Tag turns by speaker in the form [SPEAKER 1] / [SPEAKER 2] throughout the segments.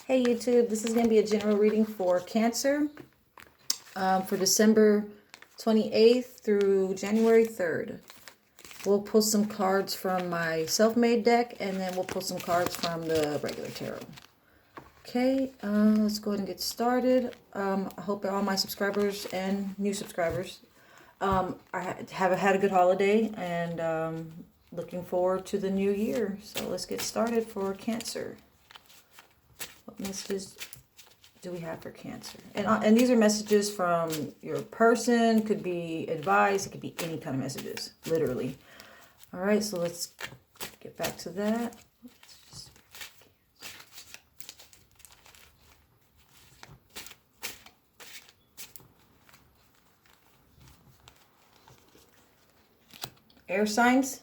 [SPEAKER 1] Hey YouTube, this is going to be a general reading for Cancer for December 28th through January 3rd. We'll pull some cards from my self-made deck and then we'll pull some cards from the regular tarot. Okay, let's go ahead and get started. I hope all my subscribers and new subscribers have had a good holiday and looking forward to the new year. So let's get started for Cancer. What messages do we have for Cancer? And these are messages from your person. Could be advice. It could be any kind of messages, literally. All right, so let's get back to that. Air signs.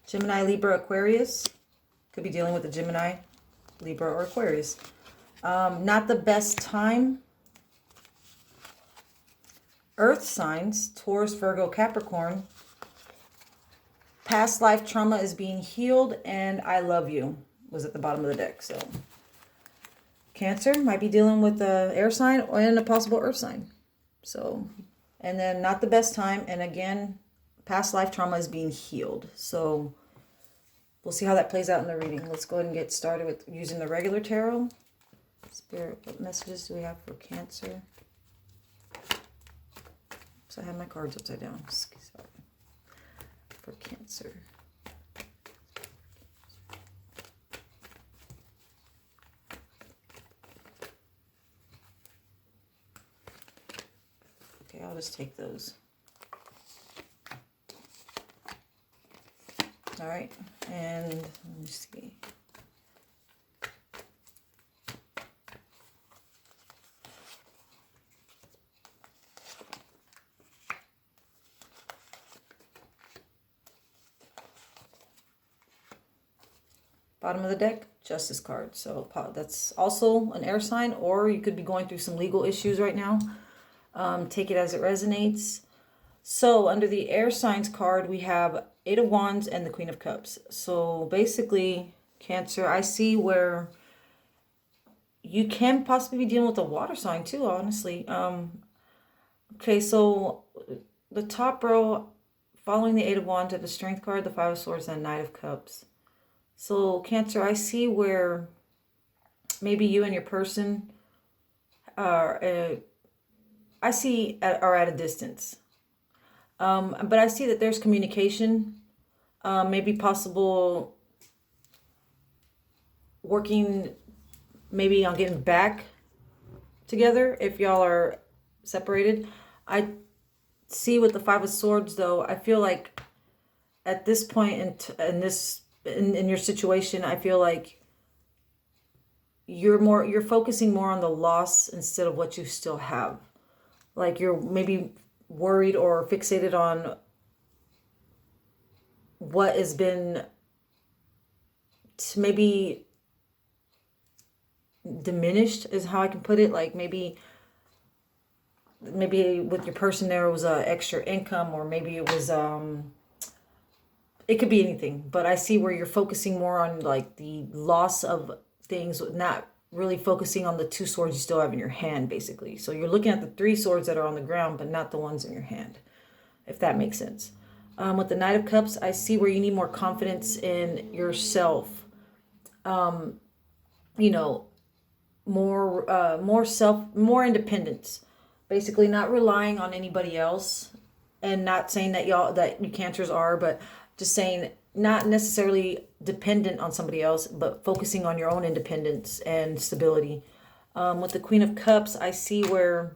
[SPEAKER 1] Gemini, Libra, Aquarius. Could be dealing with a Gemini, Libra, or Aquarius. Not the best time. Earth signs, Taurus, Virgo, Capricorn. Past life trauma is being healed, and I love you was at the bottom of the deck. So Cancer might be dealing with the air sign and a possible earth sign. So, and then not the best time. And again, past life trauma is being healed. So we'll see how that plays out in the reading. Let's go ahead and get started with using the regular tarot. Spirit, what messages do we have for Cancer? So I have my cards upside down. Sorry. For Cancer. Okay, I'll just take those. All right, and let me see. Bottom of the deck, Justice card. So that's also an air sign, or you could be going through some legal issues right now. Take it as it resonates. So under the air signs card, we have Eight of Wands and the Queen of Cups. So basically, Cancer, I see where you can possibly be dealing with a water sign too, honestly. Okay, so the top row, following the Eight of Wands, have the Strength card, the Five of Swords, and Knight of Cups. So Cancer, I see where maybe you and your person are, are at a distance. But I see that there's communication, maybe possible working maybe on getting back together if y'all are separated. I see with the Five of Swords though, I feel like at this point in your situation, I feel like you're focusing more on the loss instead of what you still have. Like you're maybe worried or fixated on what has been maybe diminished is how I can put it. Like maybe with your person there was a extra income, or maybe it was it could be anything, but I see where you're focusing more on like the loss of things, not really focusing on the two swords you still have in your hand, basically. So you're looking at the three swords that are on the ground, but not the ones in your hand, if that makes sense. With the Knight of Cups, I see where you need more confidence in yourself. You know, more independence. Basically, not relying on anybody else, and not saying that you Cancers are, but just saying not necessarily dependent on somebody else, but focusing on your own independence and stability. With the Queen of Cups, I see where,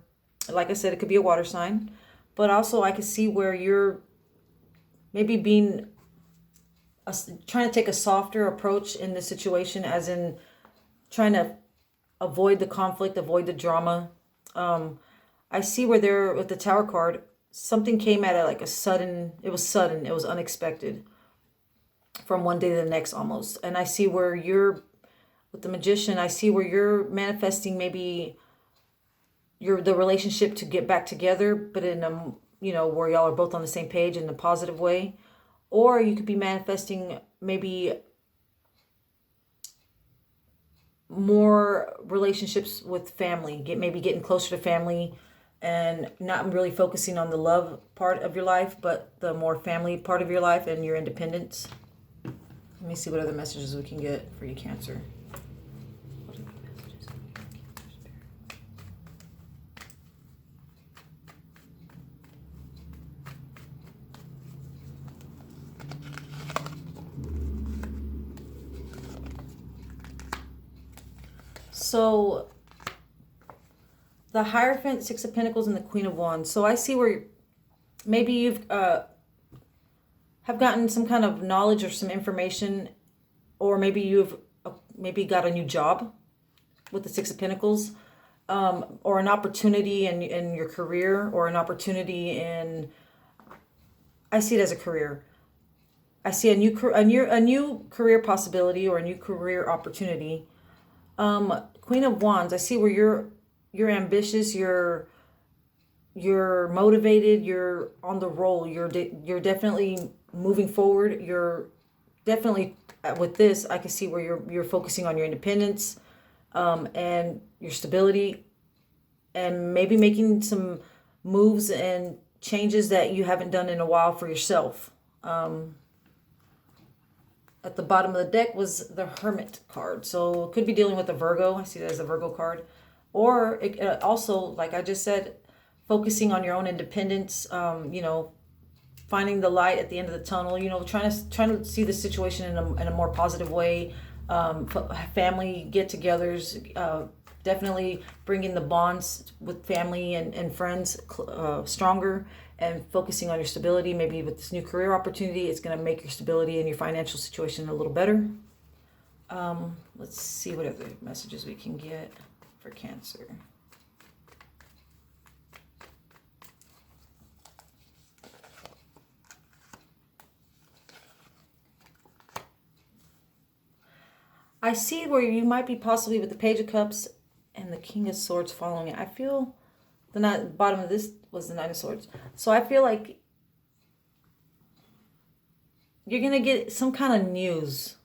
[SPEAKER 1] like I said, it could be a water sign, but also I can see where you're maybe trying to take a softer approach in this situation, as in trying to avoid the conflict, avoid the drama. I see where with the Tower card, something came at it like it was unexpected from one day to the next almost. And I see where with the Magician, I see where you're manifesting maybe the relationship to get back together, but in a, where y'all are both on the same page in a positive way. Or you could be manifesting maybe more relationships with family, maybe getting closer to family, and not really focusing on the love part of your life, but the more family part of your life and your independence. Let me see what other messages we can get for you, Cancer. So the Hierophant, Six of Pentacles, and the Queen of Wands. So I see where maybe you've have gotten some kind of knowledge or some information, or maybe you've maybe got a new job with the Six of Pentacles, or an opportunity in your career, or an opportunity in, I see it as a career. I see a new career possibility or a new career opportunity. Queen of Wands, I see where you're ambitious, you're motivated, you're on the roll, you're definitely moving forward. You're definitely, with this, I can see where you're focusing on your independence, and your stability, and maybe making some moves and changes that you haven't done in a while for yourself. At the bottom of the deck was the Hermit card. So it could be dealing with a Virgo. I see that as a Virgo card. Or it also, like I just said, focusing on your own independence, finding the light at the end of the tunnel, trying to see the situation in a more positive way. Family get-togethers, definitely bringing the bonds with family and friends stronger, and focusing on your stability. Maybe with this new career opportunity, it's going to make your stability and your financial situation a little better. Let's see what other messages we can get for Cancer. I see where you might be possibly with the Page of Cups and the King of Swords following it. I feel the bottom of this was the Nine of Swords. So I feel like you're going to get some kind of news.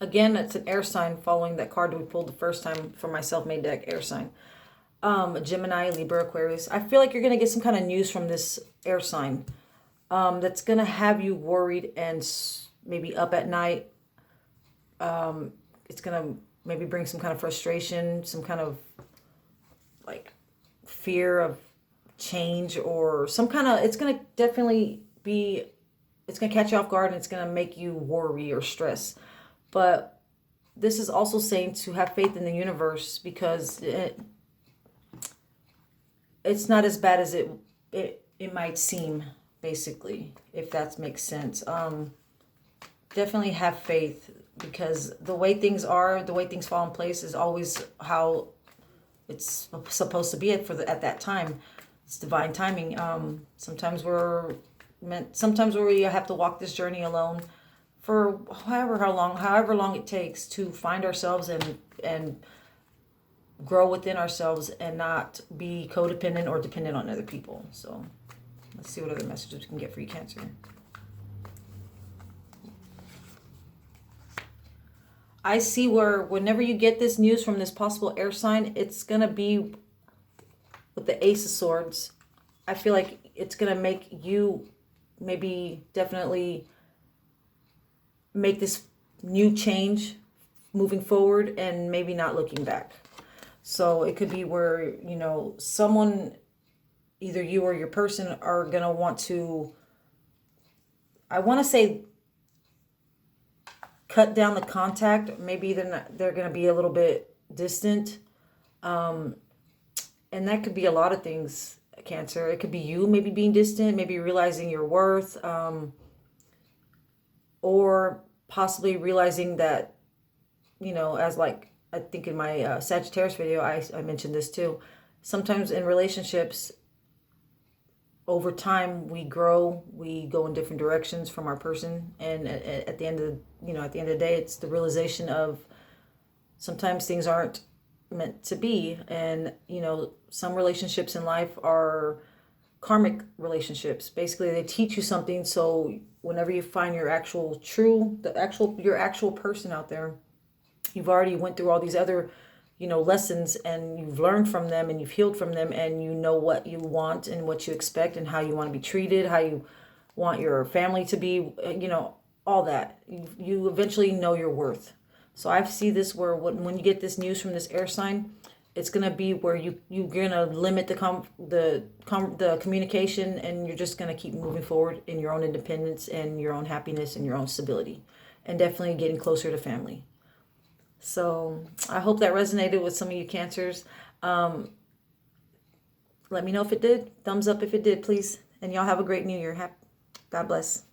[SPEAKER 1] Again, it's an air sign following that card we pulled the first time for my self-made deck, air sign. Gemini, Libra, Aquarius. I feel like you're going to get some kind of news from this air sign, that's going to have you worried and maybe up at night. It's going to maybe bring some kind of frustration, some kind of like fear of change, or some kind of, it's going to definitely be, it's going to catch you off guard, and it's going to make you worry or stress. But this is also saying to have faith in the universe, because it's not as bad as it might seem, basically, if that makes sense. Definitely have faith, because the way things are, the way things fall in place is always how it's supposed to be at that time. It's divine timing. Sometimes we have to walk this journey alone for however long it takes to find ourselves and grow within ourselves, and not be codependent or dependent on other people. So let's see what other messages we can get for you, Cancer. I see where whenever you get this news from this possible air sign, it's going to be with the Ace of Swords. I feel like it's going to make you maybe definitely make this new change moving forward, and maybe not looking back. So it could be where, someone, either you or your person, are going to want to, I want to say, cut down the contact. Maybe they're going to be a little bit distant. And that could be a lot of things, Cancer. It could be you maybe being distant, maybe realizing your worth, or possibly realizing that, as like, I think in my Sagittarius video, I mentioned this too. Sometimes in relationships, over time, we grow, we go in different directions from our person, and at the end of the day, it's the realization of sometimes things aren't meant to be, and some relationships in life are karmic relationships. Basically, they teach you something, so whenever you find your actual person out there, you've already went through all these other, lessons, and you've learned from them and you've healed from them, and you know what you want and what you expect and how you want to be treated, how you want your family to be, all that. You eventually know your worth. So I see this where when you get this news from this air sign, it's gonna be where you're gonna limit the communication, and you're just gonna keep moving forward in your own independence and your own happiness and your own stability, and definitely getting closer to family. So I hope that resonated with some of you Cancers. Let me know if it did. Thumbs up if it did, please. And y'all have a great New Year. God bless.